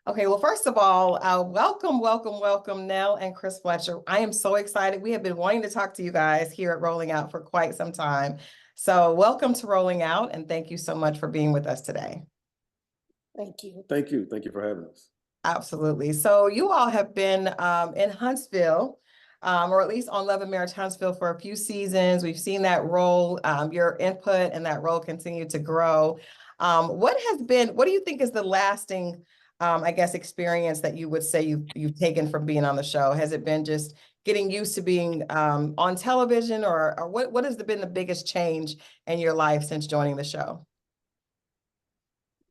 Okay, well, first of all, welcome, Nell and Chris Fletcher. I am so excited. We have been wanting to talk to you guys here at Rolling Out for quite some time. So welcome to Rolling Out, and thank you so much for being with us today. Thank you. Thank you. Thank you for having us. Absolutely. So you all have been in Huntsville, or at least on Love Marriage Huntsville for a few seasons. We've seen that role, your input and that role continue to grow. What do you think is the lasting I guess, experience that you would say you've taken from being on the show? Has it been just getting used to being on television, or what has been the biggest change in your life since joining the show?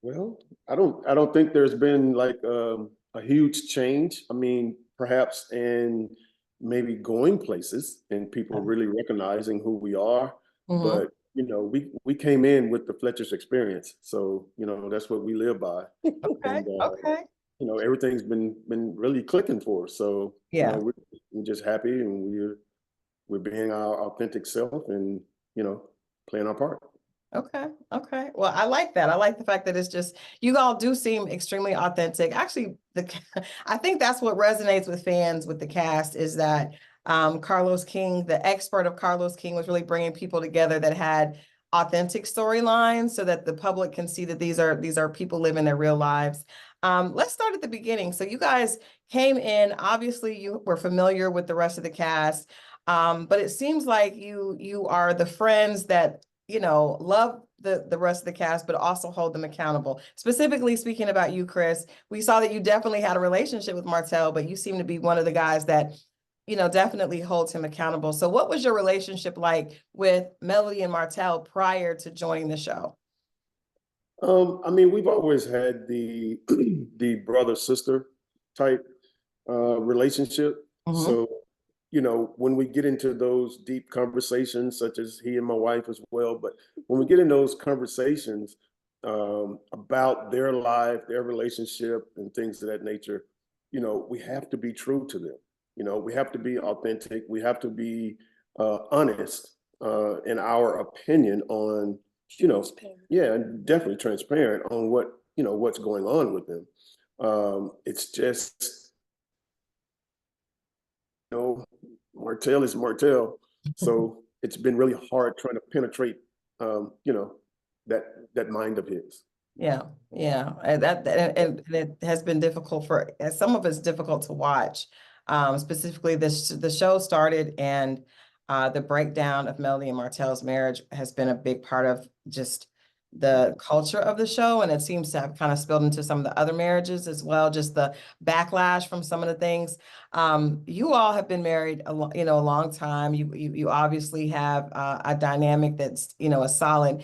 Well, I don't think there's been like a huge change. I mean, perhaps in maybe going places and people really recognizing who we are, but we came in with the Fletchers experience, so that's what we live by. Okay. And Okay. everything's been really clicking for us. So yeah, we're just happy, and we're being our authentic self, and playing our part. Okay. Okay. Well, I like that. I like the fact that it's just, you all do seem extremely authentic. Actually, I think that's what resonates with fans with the cast is that Carlos King, the expert of Carlos King, was really bringing people together that had authentic storylines so that the public can see that these are people living their real lives. Let's start at the beginning. So you guys came in, obviously you were familiar with the rest of the cast, but it seems like you are the friends that love the rest of the cast, but also hold them accountable. Specifically speaking about you, Chris, we saw that you definitely had a relationship with Martell, but you seem to be one of the guys that, definitely holds him accountable. So what was your relationship like with Melody and Martell prior to joining the show? I mean, we've always had the the brother-sister type relationship. So when we get into those deep conversations, such as he and my wife as well, but when we get in those conversations about their life, their relationship, and things of that nature, we have to be true to them. We have to be authentic. We have to be honest in our opinion on, and definitely transparent on what's going on with them. It's just, Martell is Martell, so it's been really hard trying to penetrate, that mind of his. Yeah, and and it has been difficult some of it's difficult to watch. Specifically, the show started, and the breakdown of Melody and Martell's marriage has been a big part of just the culture of the show, and it seems to have kind of spilled into some of the other marriages as well, just the backlash from some of the things. You all have been married a long time. You obviously have a dynamic that's a solid.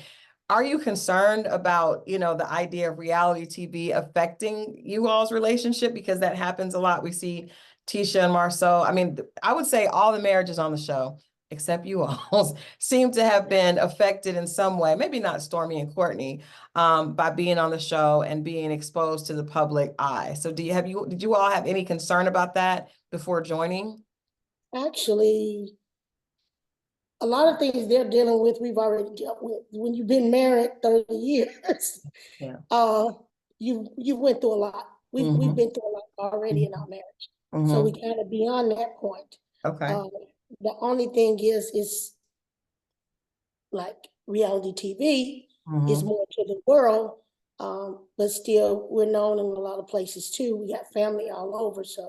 Are you concerned about the idea of reality TV affecting you all's relationship, because that happens a lot? We see Tisha and Marceau. I mean, I would say all the marriages on the show, except you all, seem to have been affected in some way, maybe not Stormy and Courtney, by being on the show and being exposed to the public eye. So did you all have any concern about that before joining? Actually, a lot of things they're dealing with, we've already dealt with. When you've been married 30 years, you went through a lot. We've been through a lot already in our marriage. So we kind of beyond that point. Okay. The only thing is like reality TV is more to the world, but still we're known in a lot of places too. We got family all over, so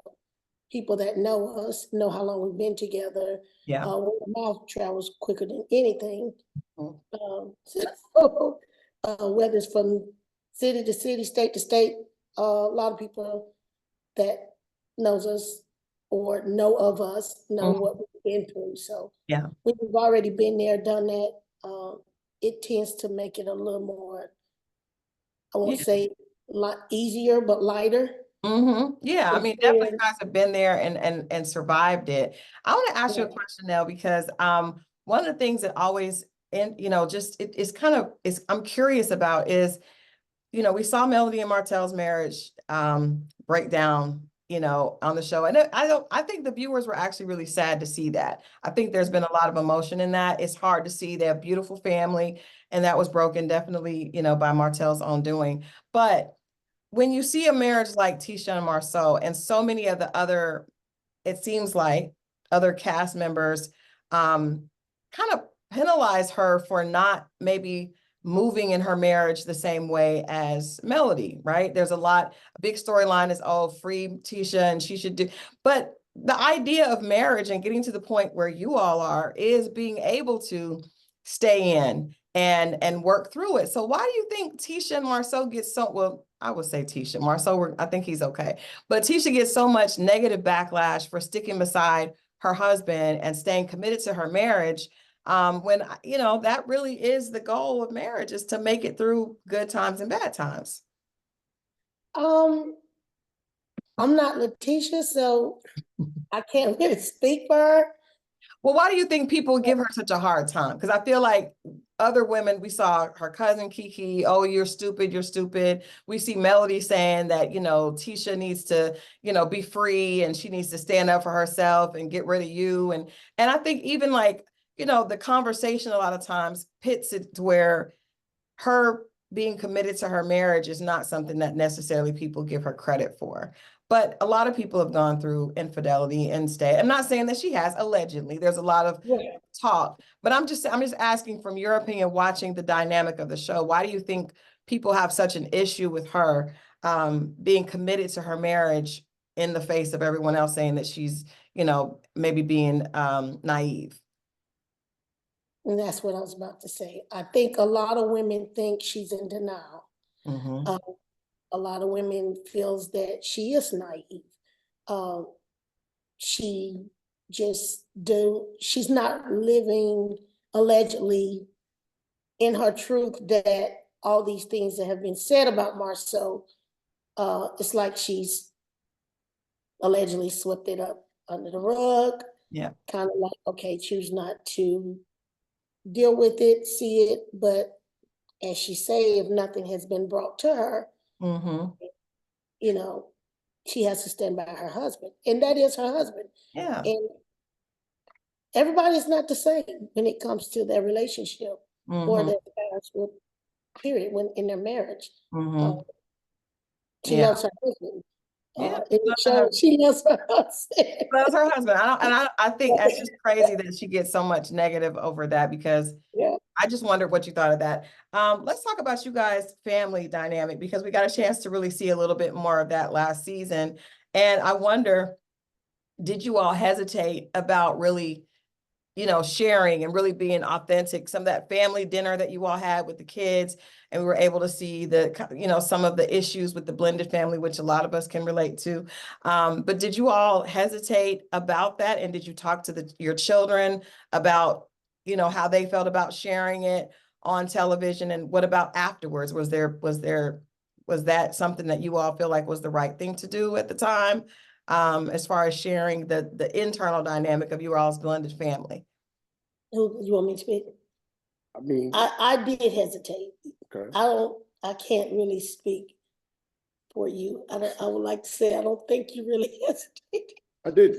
people that know us know how long we've been together. Yeah. Word of mouth travels quicker than anything. Whether it's from city to city, state to state, a lot of people that knows us or know of us know what we've been through. So we've already been there, done that. It tends to make it a little more, I won't say a lot easier, but lighter. Yeah, I mean, definitely you guys have been there and survived it. I want to ask you a question now, because one of the things that always, and I'm curious about is, we saw Melody and Martell's marriage break down, on the show. And I think the viewers were actually really sad to see that. I think there's been a lot of emotion in that. It's hard to see. They have a beautiful family, and that was broken definitely, by Martell's own doing. But when you see a marriage like Tisha and Marceau and so many of the other, it seems like other cast members kind of penalize her for not maybe moving in her marriage the same way as Melody, right? There's a big storyline is, oh, free Tisha and she should do, but the idea of marriage and getting to the point where you all are is being able to stay in and work through it. So why do you think Tisha and Marceau get so, well, I would say Tisha, Marceau, I think he's okay, but Tisha gets so much negative backlash for sticking beside her husband and staying committed to her marriage, when, you know, that really is the goal of marriage, is to make it through good times and bad times. I'm not Letitia, so I can't really speak for her. Well, why do you think people give her such a hard time? Because I feel like other women, we saw her cousin Kiki, oh, you're stupid, you're stupid. We see Melody saying that, you know, Tisha needs to, you know, be free and she needs to stand up for herself and get rid of you. And I think even like, you know, the conversation a lot of times pits it to where her being committed to her marriage is not something that necessarily people give her credit for. But a lot of people have gone through infidelity and stay. I'm not saying that she has, allegedly. There's a lot of talk, but I'm just asking from your opinion, watching the dynamic of the show, why do you think people have such an issue with her being committed to her marriage in the face of everyone else saying that she's, you know, maybe being naive? And that's what I was about to say. I think a lot of women think she's in denial. Mm-hmm. A lot of women feels that she is naive. She's not living allegedly in her truth, that all these things that have been said about Marceau, it's like she's allegedly swept it up under the rug. Yeah. Kind of like, okay, choose not to deal with it, see it, but as she say, if nothing has been brought to her, you know, she has to stand by her husband, and that is her husband. Yeah. And everybody's not the same when it comes to their relationship or their spouse, period, when in their marriage. She loves her husband. She loves her husband. Loves her husband. I think that's just crazy that she gets so much negative over that, because I just wondered what you thought of that. Let's talk about you guys' family dynamic, because we got a chance to really see a little bit more of that last season. And I wonder, did you all hesitate about really, you know, sharing and really being authentic? Some of that family dinner that you all had with the kids, and we were able to see the, you know, some of the issues with the blended family, which a lot of us can relate to. But did you all hesitate about that? And did you talk to your children about, you know, how they felt about sharing it on television? And what about afterwards? Was that something that you all feel like was the right thing to do at the time, as far as sharing the internal dynamic of your all's blended family? Who you want me to speak? I mean, I did hesitate. okay. I can't really speak for you. I would like to say I don't think you really hesitated. I did.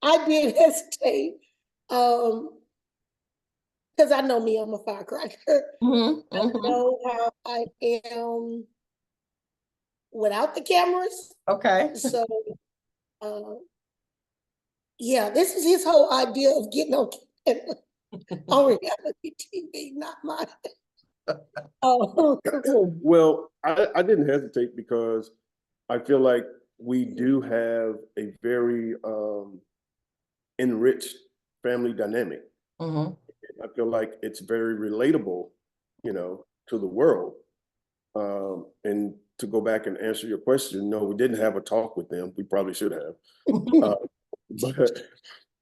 I did hesitate. Because I know me, I'm a firecracker. I know how I am without the cameras. Okay. So yeah, this is his whole idea of getting on camera. On reality TV, not mine. Well, I didn't hesitate because I feel like we do have a very enriched family dynamic. I feel like it's very relatable, you know, to the world. And to go back and answer your question, no, we didn't have a talk with them. We probably should have. But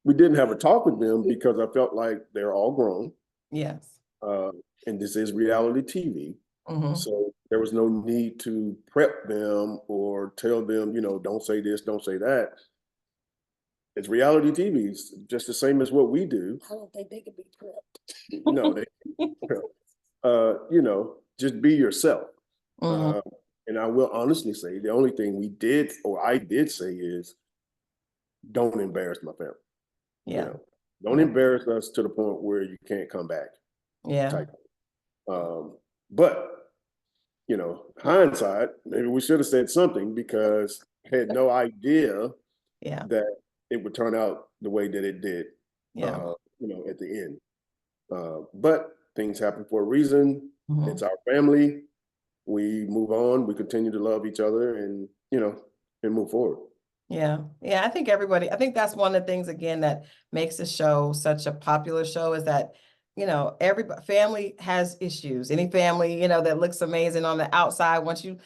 we didn't have a talk with them because I felt like they're all grown. Yes. And this is reality TV. So there was no need to prep them or tell them, you know, don't say this, don't say that. It's reality TV. It's just the same as what we do. I don't think they could be prepped. No, you know, just be yourself. And I will honestly say the only thing I did say is, don't embarrass my family. Yeah. You know, don't embarrass us to the point where you can't come back. Yeah. But you know, hindsight, maybe we should have said something because I had no idea Yeah, that it would turn out the way that it did, yeah. you know, at the end. But things happen for a reason. Mhm. It's our family. We move on. We continue to love each other, and you know, and move forward. Yeah, yeah, I think that's one of the things again that makes the show such a popular show is that, every family has issues. Any family, that looks amazing on the outside, once you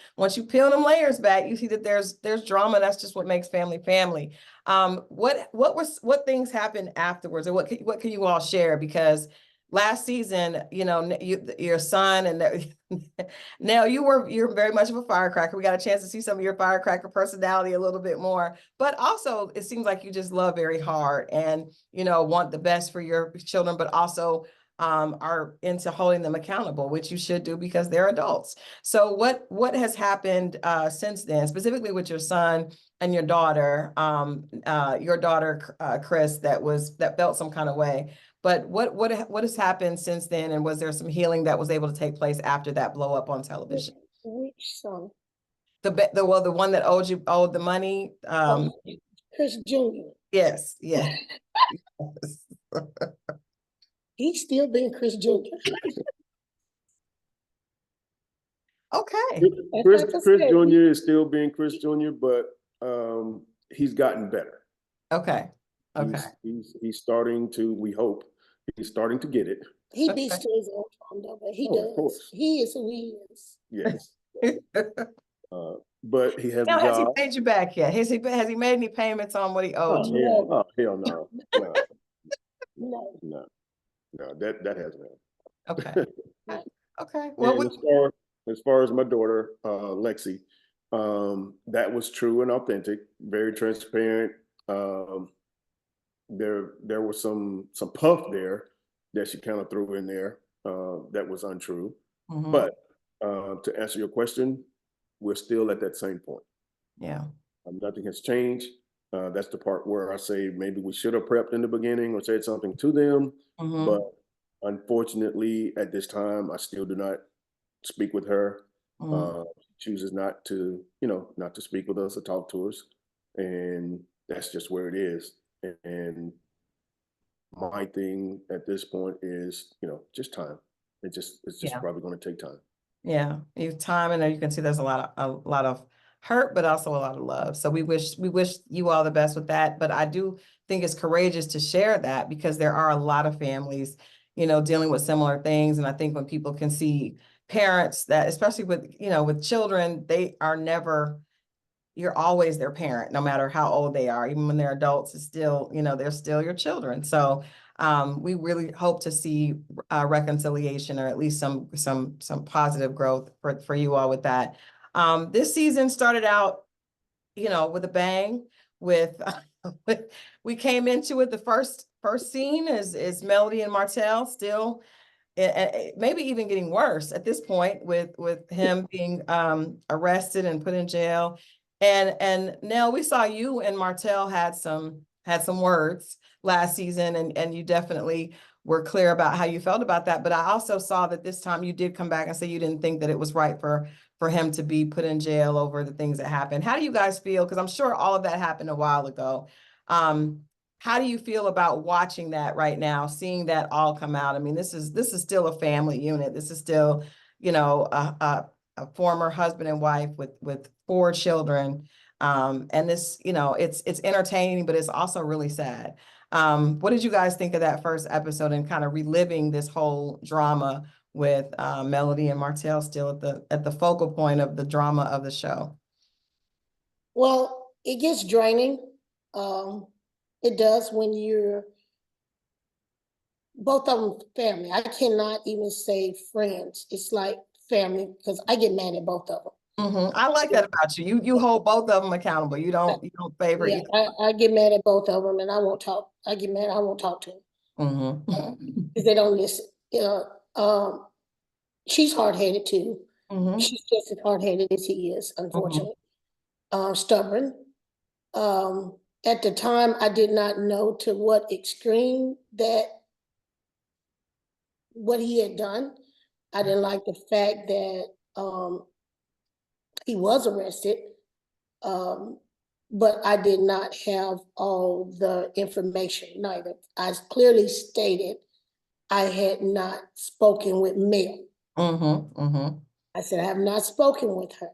peel them layers back, you see that there's drama. That's just what makes family family. What things happened afterwards, or what can you all share? Because last season, your son and now you're very much of a firecracker. We got a chance to see some of your firecracker personality a little bit more, but also it seems like you just love very hard and, want the best for your children, but also are into holding them accountable, which you should do because they're adults. So what has happened since then, specifically with your son and your daughter, Chris, that felt some kind of way. But what has happened since then, and was there some healing that was able to take place after that blow up on television? Which son? The one that owed the money. Chris Jr. Yes, yes. He's still being Chris Jr. Okay. Chris Jr. is still being Chris Jr., but he's gotten better. Okay. Okay. He's starting to, we hope, he's starting to get it. He beats to his own trauma, though, but he does. He is who he is. Yes. But he has Now, a has he job. paid you back yet? Has he made any payments on what he owed you? Oh, hell no. No. No, that hasn't happened. Okay. Okay. Well, And as far as my daughter, Lexi, that was true and authentic, very transparent. There was some puff there that she kind of threw in there that was untrue. But to answer your question, we're still at that same point. Yeah. Nothing has changed. That's the part where I say maybe we should have prepped in the beginning or said something to them. But unfortunately, at this time, I still do not speak with her. She chooses not to, not to speak with us or talk to us. And that's just where it is. And my thing at this point is, just time. It's just probably going to take time. Yeah, you time, and you can see there's a lot of hurt, but also a lot of love. So we wish you all the best with that. But I do think it's courageous to share that because there are a lot of families, dealing with similar things. And I think when people can see parents that, especially with children, you're always their parent, no matter how old they are. Even when they're adults, it's still, they're still your children. So we really hope to see reconciliation, or at least some positive growth for you all with that. This season started out, with a bang. We came into it. The first scene is Melody and Martell still, and maybe even getting worse at this point with him being arrested and put in jail. And Nell, we saw you and Martell had some words last season, and you definitely were clear about how you felt about that. But I also saw that this time you did come back and say you didn't think that it was right for him to be put in jail over the things that happened. How do you guys feel? Because I'm sure all of that happened a while ago. How do you feel about watching that right now, seeing that all come out? I mean, this is still a family unit. This is still, a former husband and wife with 4 children. And this, it's entertaining, but it's also really sad. What did you guys think of that first episode and kind of reliving this whole drama with Melody and Martell still at the focal point of the drama of the show? Well, it gets draining. It does when you're both of them family. I cannot even say friends. It's like family because I get mad at both of them. I like that about you. You hold both of them accountable. You don't favor either. I get mad at both of them and I won't talk. I get mad. I won't talk to them because they don't listen. She's hard-headed too. She's just as hard-headed as he is, unfortunately. Stubborn. At the time, I did not know to what extreme what he had done. I didn't like the fact that he was arrested, but I did not have all the information neither. I clearly stated I had not spoken with Mel. I said, I have not spoken with her.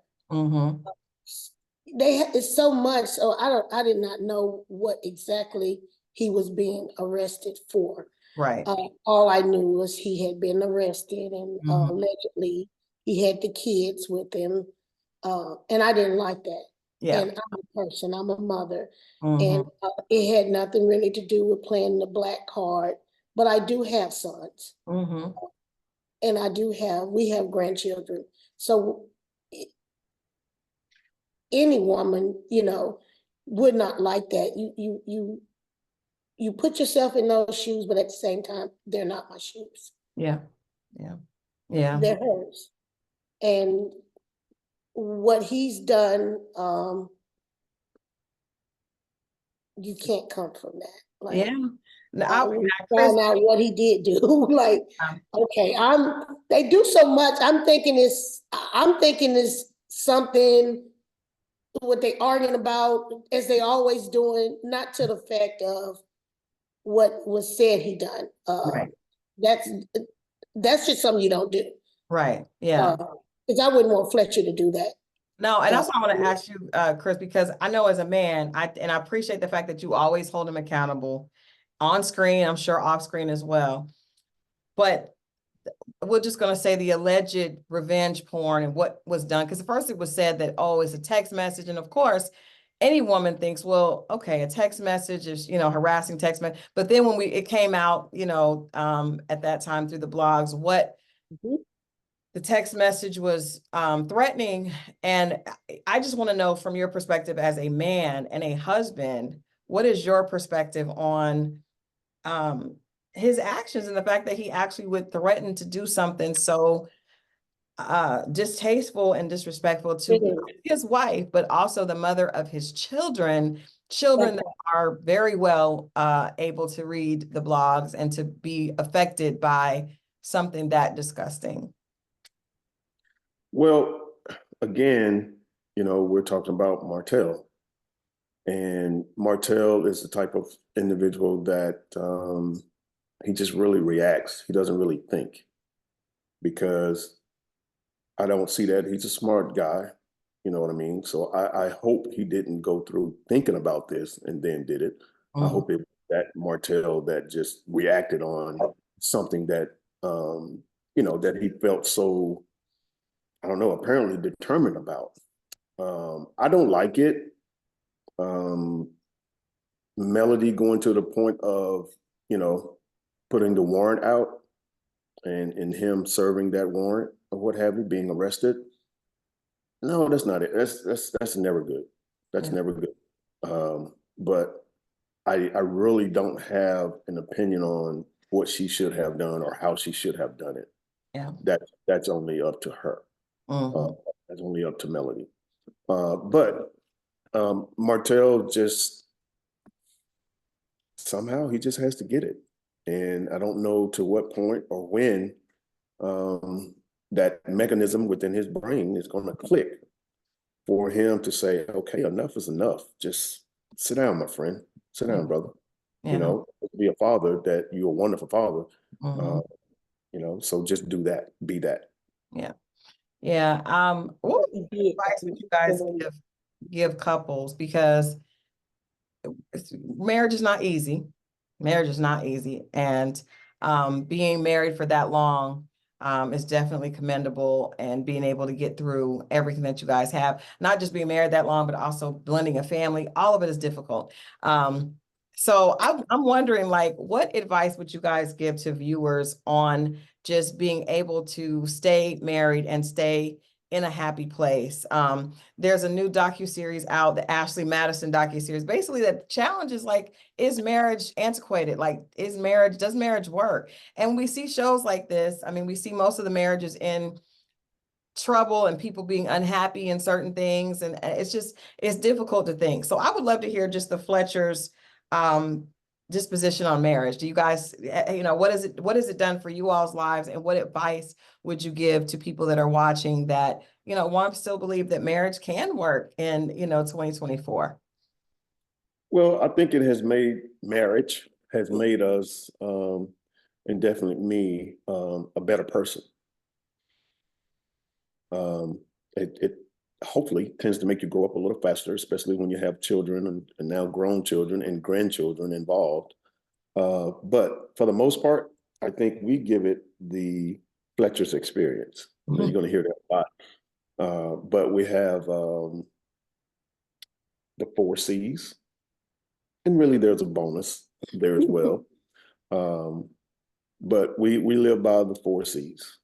It's so much, so I did not know what exactly he was being arrested for. Right. All I knew was he had been arrested, and allegedly he had the kids with him. And I didn't like that. Yeah. And I'm a person, I'm a mother. And it had nothing really to do with playing the black card, but I do have sons. And we have grandchildren. So any woman, you know, would not like that. You put yourself in those shoes, but at the same time, they're not my shoes. Yeah. Yeah. Yeah. They're hers. And what he's done, you can't come from that. Like, yeah. No, find out what he did do. Like, okay, they do so much. I'm thinking it's something what they arguing about, as they always doing, not to the fact of what was said he done. Right. That's just something you don't do. Right. Yeah. Because I wouldn't want Fletcher to do that. No, and that's why I want to ask you, Chris, because I know as a man, I appreciate the fact that you always hold him accountable on screen, I'm sure off screen as well. But we're just going to say the alleged revenge porn and what was done. Because first it was said that, oh, it's a text message. And of course, any woman thinks, well, okay, a text message is, you know, harassing text message. But then when it came out, you know, at that time through the blogs, what the text message was threatening. And I just want to know from your perspective as a man and a husband, what is your perspective on his actions and the fact that he actually would threaten to do something so distasteful and disrespectful to his wife, but also the mother of his children that are very well able to read the blogs and to be affected by something that disgusting. Well, again, you know, we're talking about Martell. And Martell is the type of individual that he just really reacts. He doesn't really think, because I don't see that. He's a smart guy, you know what I mean? So I hope he didn't go through thinking about this and then did it. I hope it that Martell that just reacted on something that, you know, that he felt so, I don't know, apparently determined about. I don't like it. Melody going to the point of, you know, putting the warrant out and him serving that warrant or what have you, being arrested. No, that's not it. That's never good. That's never good. But I really don't have an opinion on what she should have done or how she should have done it. Yeah. That's only up to her. That's only up to Melody. But Martell just somehow he just has to get it. And I don't know to what point or when that mechanism within his brain is going to click for him to say, okay, enough is enough. Just sit down, my friend. Sit down, brother. You know, be a father, that you're a wonderful father. You know, so just do that. Be that. Yeah. Yeah. What advice would you guys give couples? Because marriage is not easy. Marriage is not easy. And being married for that long is definitely commendable, and being able to get through everything that you guys have, not just being married that long, but also blending a family. All of it is difficult. So I'm wondering, like, what advice would you guys give to viewers on just being able to stay married and stay in a happy place? There's a new docuseries out, the Ashley Madison docuseries. Basically, the challenge is like, is marriage antiquated? Like, does marriage work? And we see shows like this. I mean, we see most of the marriages in trouble and people being unhappy in certain things. And it's difficult to think. So I would love to hear just the Fletchers disposition on marriage? Do you guys, what has it done for you all's lives, and what advice would you give to people that are watching that, want to still believe that marriage can work in, 2024? Well, I think it has made us, and definitely me, a better person. It hopefully tends to make you grow up a little faster, especially when you have children and now grown children and grandchildren involved. But for the most part, I think we give it the Fletchers experience. You're going to hear that a lot. But we have the 4 C's. And really there's a bonus there as well. But we live by the 4 C's.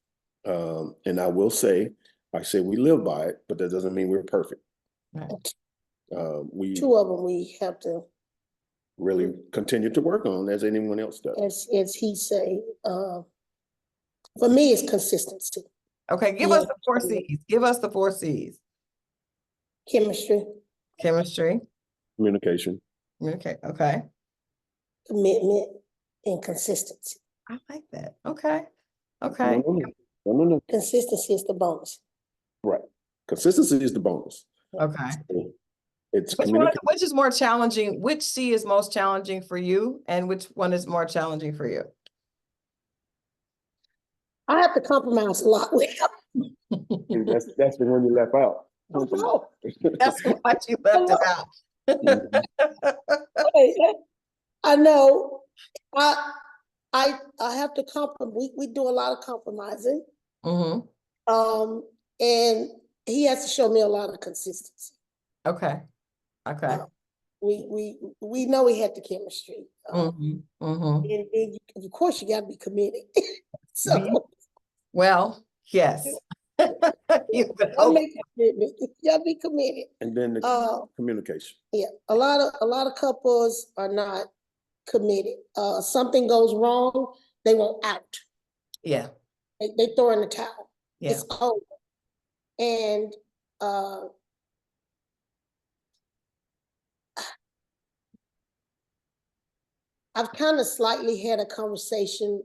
And I will say, I say we live by it, but that doesn't mean we're perfect. Right. 2 of them we have to really continue to work on, as anyone else does. As he say, for me, it's consistency. Okay, give us the 4 C's. Give us the 4 C's. Chemistry. Communication. Okay. Commitment and consistency. I like that. Okay. No. Consistency is the bonus. Right. Consistency is the bonus. Okay. So it's which is more challenging? Which C is most challenging for you, and which one is more challenging for you? I have to compromise a lot with him. That's the one you left out. That's why you left it out. I know. I have to compromise. We do a lot of compromising. And he has to show me a lot of consistency. Okay. We know we had the chemistry. And of course you got to be committed. Well, yes. You gotta be committed. And then the communication. Yeah, a lot of couples are not committed. Something goes wrong, they want out. Yeah. They throw in the towel. Yeah. It's over. And I've kind of slightly had a conversation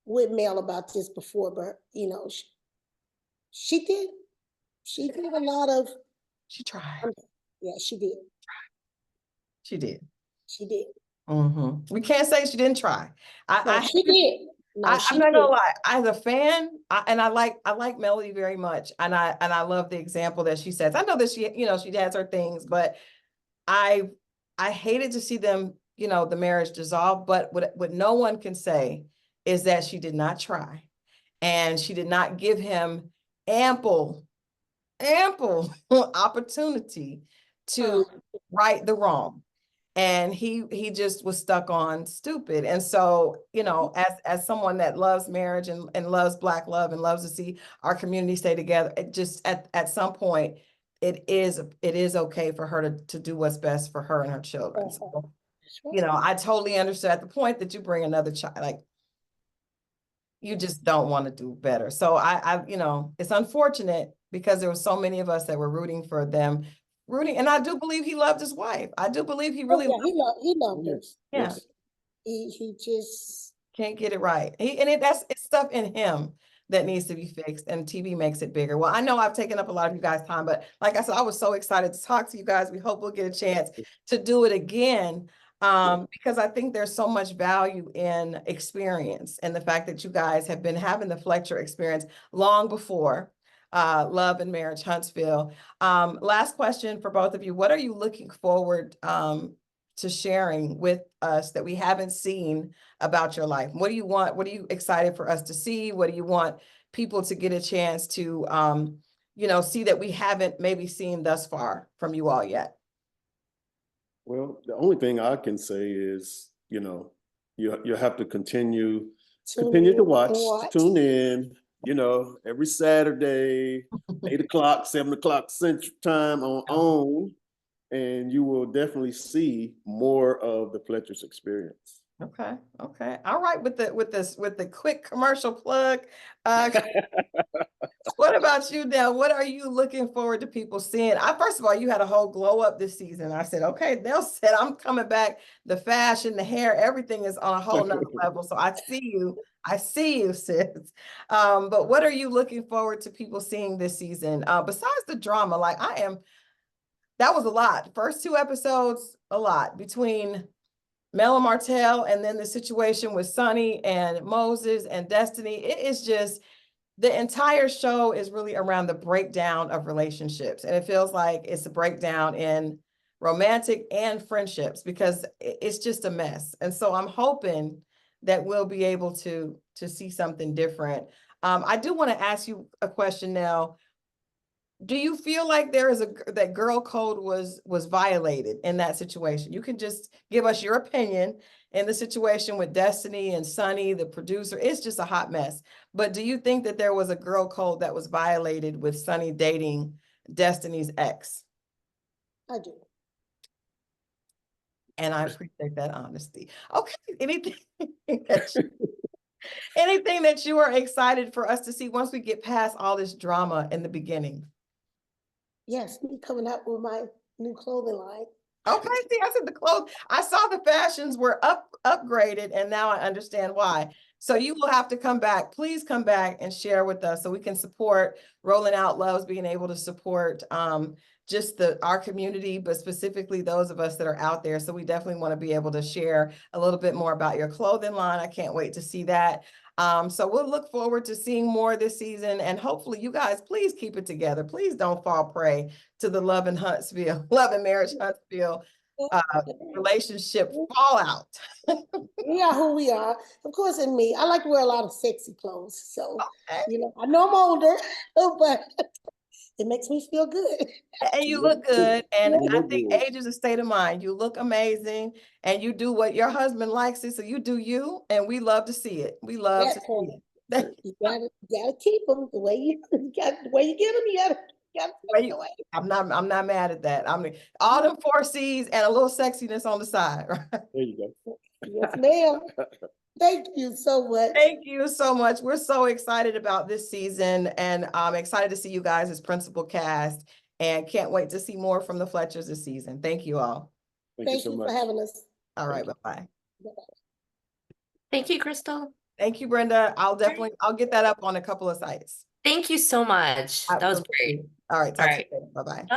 with Mel about this before, but she did a lot of. She tried. Yeah, she did. She did. We can't say she didn't try. She did. No, I'm not gonna lie. As a fan, I like Melody very much, and I love the example that she says. I know that she has her things, but I hated to see them, the marriage dissolve. But what no one can say is that she did not try, and she did not give him ample opportunity to right the wrong. And he just was stuck on stupid. And so, as someone that loves marriage and loves Black love and loves to see our community stay together, it just at some point, it is okay for her to do what's best for her and her children. So, I totally understood at the point that you bring another child, like, you just don't want to do better. So I it's unfortunate because there were so many of us that were rooting for them. And I do believe he loved his wife. I do believe he really he loved her. Yeah. He just can't get it right. It's stuff in him that needs to be fixed, and TV makes it bigger. Well, I know I've taken up a lot of you guys' time, but like I said, I was so excited to talk to you guys. We hope we'll get a chance to do it again, because I think there's so much value in experience, and the fact that you guys have been having the Fletcher experience long before Love and Marriage Huntsville. Last question for both of you. What are you looking forward to sharing with us that we haven't seen about your life? What do you want? What are you excited for us to see? What do you want people to get a chance to, see that we haven't maybe seen thus far from you all yet? Well, the only thing I can say is, you have to continue to watch, tune in. Every Saturday, 8 o'clock, 7 o'clock Central Time on OWN, and you will definitely see more of the Fletchers experience. Okay. All right. With the quick commercial plug, what about you now? What are you looking forward to people seeing? First of all, you had a whole glow up this season. I said, okay, Nell said, I'm coming back. The fashion, the hair, everything is on a whole nother level. So I see you. I see you, sis. But what are you looking forward to people seeing this season? Besides the drama, that was a lot. First 2 episodes, a lot between Mel and Martell, and then the situation with Sunni and Moses and Destini. It is just, the entire show is really around the breakdown of relationships. And it feels like it's a breakdown in romantic and friendships because it's just a mess. And so I'm hoping that we'll be able to see something different. I do want to ask you a question now. Do you feel like that girl code was violated in that situation? You can just give us your opinion in the situation with Destini and Sunni, the producer. It's just a hot mess. But do you think that there was a girl code that was violated with Sunni dating Destini's ex? I do. And I appreciate that honesty. Okay, anything anything that you are excited for us to see once we get past all this drama in the beginning? Yes, me coming out with my new clothing line. Okay, see, I said the clothes. I saw the fashions were upgraded, and now I understand why. So you will have to come back. Please come back and share with us so we can support Rolling Out Loves, being able to support just our community, but specifically those of us that are out there. So we definitely want to be able to share a little bit more about your clothing line. I can't wait to see that. So we'll look forward to seeing more this season, and hopefully you guys, please keep it together. Please don't fall prey to the Love and Marriage Huntsville relationship fallout. We are who we are. Of course, in me, I like to wear a lot of sexy clothes. So, Okay. I know I'm older, but it makes me feel good. And you look good. And I think age is a state of mind. You look amazing, and you do what your husband likes it. So you do you, and we love to see it. We love to see it. You gotta keep them the way you get them. You gotta I'm not mad at that. I mean, all them 4 C's and a little sexiness on the side, right? There you go. Yes, ma'am. Thank you so much. Thank you so much. We're so excited about this season, and I'm excited to see you guys as principal cast, and can't wait to see more from the Fletchers this season. Thank you all. Thank you so much for having us. All right, bye-bye. Thank you, Christal. Thank you, Brenda. I'll get that up on a couple of sites. Thank you so much. That was great. All right, talk to you later. Bye-bye.